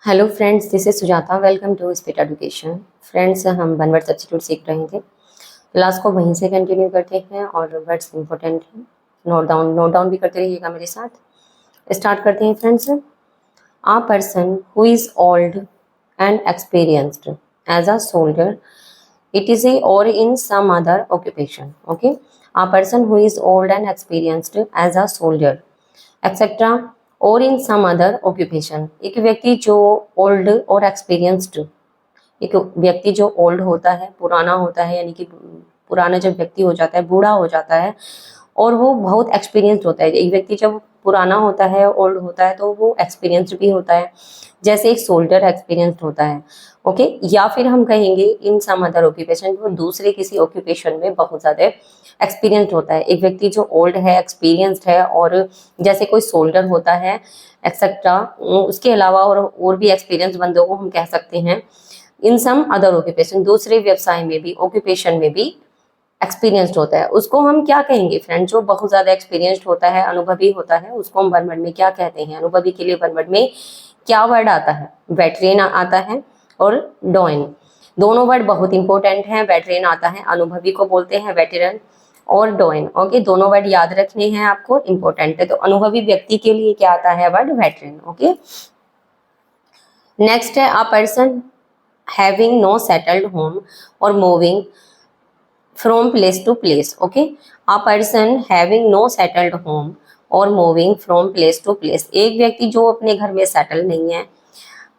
Hello friends, this is Sujata. Welcome to speed education. Friends, हम one word substitute सीख रहे थे। क्लास को वहीं से कंटिन्यू करते हैं और वर्ड्स इंपॉर्टेंट हैं, नोट डाउन भी करते रहिएगा मेरे साथ। स्टार्ट करते हैं friends. A person who is old and experienced as a soldier, it is a or in some other occupation. Okay, a person who is old and experienced as a soldier etc. और इन some other occupation. एक व्यक्ति जो old और experienced, एक व्यक्ति जो old होता है, पुराना होता है, यानी कि पुराना जब व्यक्ति हो जाता है, बूढ़ा हो जाता है, और वो बहुत एक्सपीरियंस्ड होता है। एक व्यक्ति जब पुराना होता है, ओल्ड होता है, तो वो एक्सपीरियंस्ड भी होता है, जैसे एक सोल्जर एक्सपीरियंस्ड होता है। ओके, या फिर हम कहेंगे इन सम अदर ऑक्यूपेशन, वो दूसरे किसी ऑक्यूपेशन में बहुत ज़्यादा एक्सपीरियंस्ड होता है। एक व्यक्ति जो ओल्ड है, एक्सपीरियंस्ड है, और जैसे कोई सोल्जर होता है एक्सेट्रा, उसके अलावा और भी एक्सपीरियंस बंदों को हम कह सकते हैं इन सम अदर ऑक्यूपेशन, दूसरे व्यवसाय में भी, ऑक्यूपेशन में भी एक्सपीरियंस्ड होता है। उसको हम क्या कहेंगे फ्रेंड? जो बहुत ज्यादा एक्सपीरियंस्ड होता है, अनुभवी होता है, उसको हम वन वर्ड में क्या कहते हैं? अनुभवी के लिए वन वर्ड में क्या वर्ड आता है? वेटरेन आता है और डॉइन। दोनों वर्ड बहुत इंपॉर्टेंट हैं। वेटरेन आता है, अनुभवी को बोलते हैं वेटरन, और डॉइन। ओके, दोनों वर्ड याद रखने हैं आपको, इंपॉर्टेंट है। तो अनुभवी व्यक्ति के लिए क्या आता है वर्ड? वेटरन। ओके, नेक्स्ट है a person having no settled home और moving from place to place. Okay, a person having no settled home और moving from place to place. एक व्यक्ति जो अपने घर में सेटल नहीं है,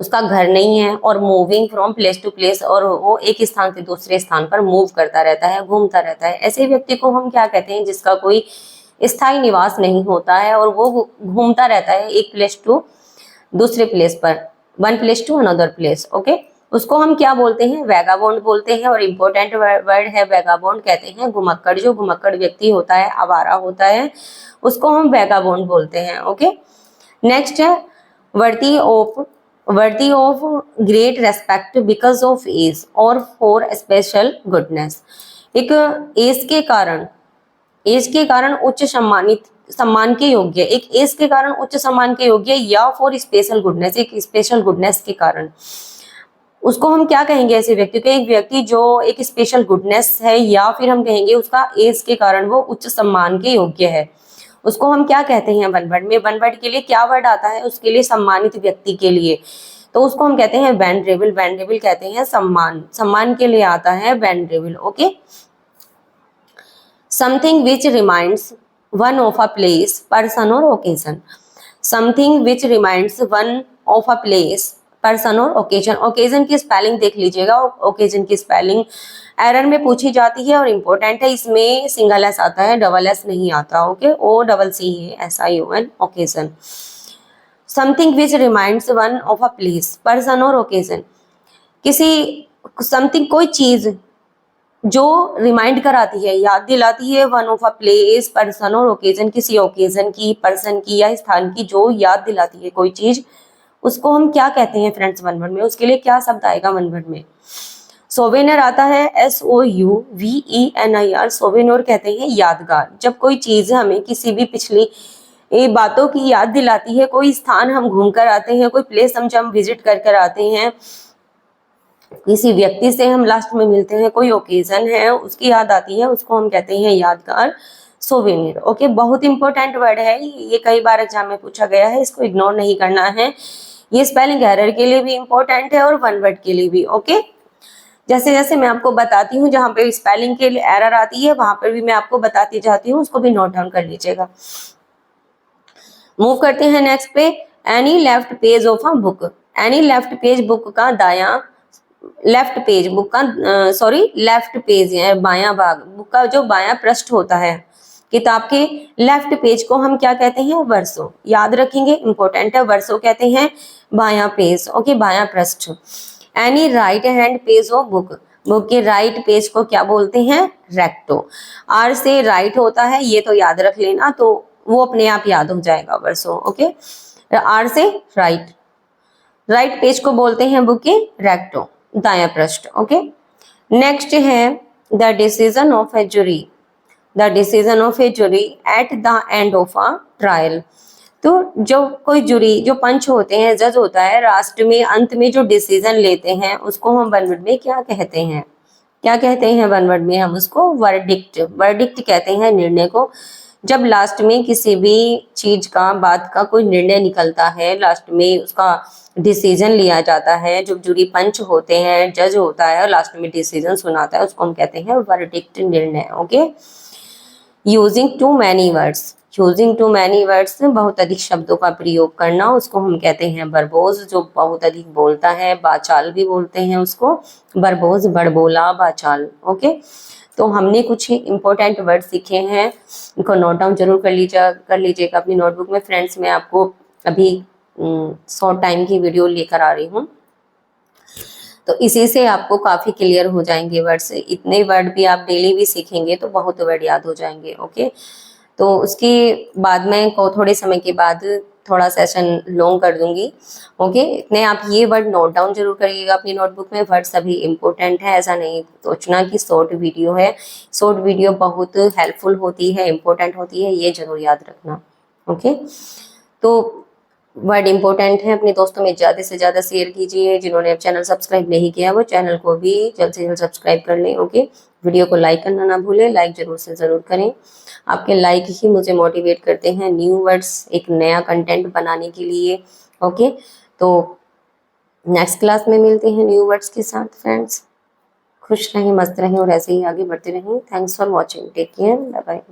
उसका घर नहीं है, और moving from place to place, और वो एक स्थान से दूसरे स्थान पर मूव करता रहता है, घूमता रहता है। ऐसे व्यक्ति को हम क्या कहते हैं? जिसका कोई स्थायी निवास नहीं होता है और वो घूमता रहता है एक प्लेस टू दूसरे प्लेस पर, one place to another place. Okay, उसको हम क्या बोलते हैं? वैगाबॉन्ड बोलते हैं। और इम्पोर्टेंट वर्ड है वैगाबॉन्ड, कहते हैं घुमक्कड़। जो घुमक्कड़ व्यक्ति होता है, आवारा होता है, उसको हम वैगाबॉन्ड बोलते हैं। ओके, नेक्स्ट है worthy of great respect because of age और फॉर स्पेशल गुडनेस। एक एज के कारण उच्च सम्मान के योग्य, एक एज के कारण उच्च सम्मान के योग्य, या फॉर स्पेशल गुडनेस, एक स्पेशल गुडनेस के कारण। उसको हम क्या कहेंगे? ऐसे व्यक्ति को, एक व्यक्ति जो एक स्पेशल गुडनेस है, या फिर हम कहेंगे उसका एज के कारण वो उच्च सम्मान के योग्य है, उसको हम क्या कहते हैं वन वर्ड में? वन वर्ड के लिए क्या वर्ड आता है? उसके लिए सम्मानित व्यक्ति के लिए, तो उसको हम कहते हैं वेनरेबल। वेनरेबल कहते हैं सम्मान के लिए आता है vulnerable. Okay, something which reminds one of a place, person और occasion. Something which reminds one of a place, person और ओकेजन। ओकेजन की स्पेलिंग देख लीजिएगा। ओकेजन की स्पेलिंग एरर में पूछी जाती है और इम्पोर्टेंट है। इसमें सिंगल एस आता है, डबल एस नहीं आता। ओके, ओ डबल सी है, SION, occasion. Something which reminds one of a place, person और ओकेजन। किसी समथिंग, कोई चीज जो रिमाइंड कराती है, याद दिलाती है, one of a place, person और ओकेजन, किसी ओकेजन की, पर्सन की या स्थान की जो याद दिलाती है कोई चीज, उसको हम क्या कहते हैं फ्रेंड्स वन वर्ड में? उसके लिए क्या शब्द आएगा वन वर्ड में? सोवेनियर आता है, SOUVENIR। सोवेनियर कहते हैं यादगार। जब कोई चीज हमें किसी भी पिछली बातों की याद दिलाती है, कोई स्थान हम घूम कर आते हैं, कोई प्लेस हम जब विजिट कर कर आते हैं, किसी व्यक्ति से हम लास्ट में मिलते हैं, कोई ओकेजन है उसकी याद आती है, उसको हम कहते हैं यादगार, सोवेनियर। ओके, बहुत इंपॉर्टेंट वर्ड है ये, कई बार एग्जाम में पूछा गया है, इसको इग्नोर नहीं करना है। ये स्पेलिंग एरर के लिए भी इंपॉर्टेंट है और वन वर्ड के लिए भी। ओके, जैसे जैसे मैं आपको बताती हूँ, जहाँ पे स्पेलिंग के लिए एरर आती है वहां पर भी मैं आपको बताती जाती हूँ, उसको भी नोट डाउन कर लीजिएगा। मूव करते हैं नेक्स्ट पे। Any left page of a book. Any left page, book का दायां, लेफ्ट पेज बुक का, सॉरी लेफ्ट पेज है बायां भाग, बुक का जो बायां पृष्ठ होता है किताब के, लेफ्ट पेज को हम क्या कहते हैं? वर्सो। याद रखेंगे, इंपॉर्टेंट है। वर्सो कहते हैं बायां पेज। ओके, बायां पृष्ठ। Any right hand page of book, book के राइट पेज को क्या बोलते हैं? रेक्टो। आर से राइट होता है, ये तो याद रख लेना, तो वो अपने आप याद हो जाएगा वर्सो। ओके, आर से राइट, राइट पेज को बोलते हैं बुक के रेक्टो, दायां पृष्ठ। ओके, नेक्स्ट है the decision of a jury. The decision of a jury at the end of a trial. तो जो कोई जुरी जो पंच होते हैं, जज होता है, लास्ट में अंत में जो डिसीजन लेते हैं उसको हम वन वर्ड में क्या कहते हैं? क्या कहते हैं वन वर्ड में? हम उसको वर्डिक्ट, वर्डिक्ट कहते हैं निर्णय को। जब लास्ट में किसी भी चीज का, बात का कोई निर्णय निकलता है, लास्ट में उसका डिसीजन लिया जाता है, जो जूरी पंच होते हैं, जज होता है और लास्ट में डिसीजन सुनाता है, उसको हम कहते हैं वर्डिक्ट, निर्णय। Okay. Using too many words, using too many words, बहुत अधिक शब्दों का प्रयोग करना, उसको हम कहते हैं वर्बोज, जो बहुत अधिक बोलता है, बाचाल भी बोलते हैं उसको, वर्बोज, बड़बोला, बाचाल। ओके। तो हमने कुछ इंपॉर्टेंट वर्ड सीखे हैं, इनको नोट डाउन जरूर कर लीजिएगा अपनी नोटबुक में। फ्रेंड्स, मैं आपको अभी शॉर्ट टाइम की वीडियो लेकर आ रही हूँ, तो इसी से आपको काफी क्लियर हो जाएंगे वर्ड्स। इतने वर्ड भी आप डेली भी सीखेंगे तो बहुत वर्ड याद हो जाएंगे। ओके। तो उसके बाद में को थोड़े समय के बाद थोड़ा सेशन लॉन्ग कर दूंगी। ओके। इतने आप ये वर्ड नोट डाउन जरूर करिएगा अपनी नोटबुक में। वर्ड सभी इंपॉर्टेंट है, ऐसा नहीं सोचना कि शॉर्ट वीडियो है। शॉर्ट वीडियो बहुत हेल्पफुल होती है, इंपॉर्टेंट होती है, ये जरूर याद रखना। ओके। तो वर्ड इंपॉर्टेंट है, अपने दोस्तों में ज़्यादा से ज़्यादा शेयर कीजिए। जिन्होंने अब चैनल सब्सक्राइब नहीं किया वो चैनल को भी जल्द से जल्द सब्सक्राइब कर लें। ओके। वीडियो को लाइक करना ना भूलें, लाइक जरूर से ज़रूर करें। आपके लाइक ही मुझे मोटिवेट करते हैं न्यू वर्ड्स, एक नया कंटेंट बनाने के लिए। ओके। तो नेक्स्ट क्लास में मिलते हैं न्यू वर्ड्स के साथ। फ्रेंड्स, खुश रहें, मस्त रहें और ऐसे ही आगे बढ़ते रहें। Thanks for watching, take care, bye bye.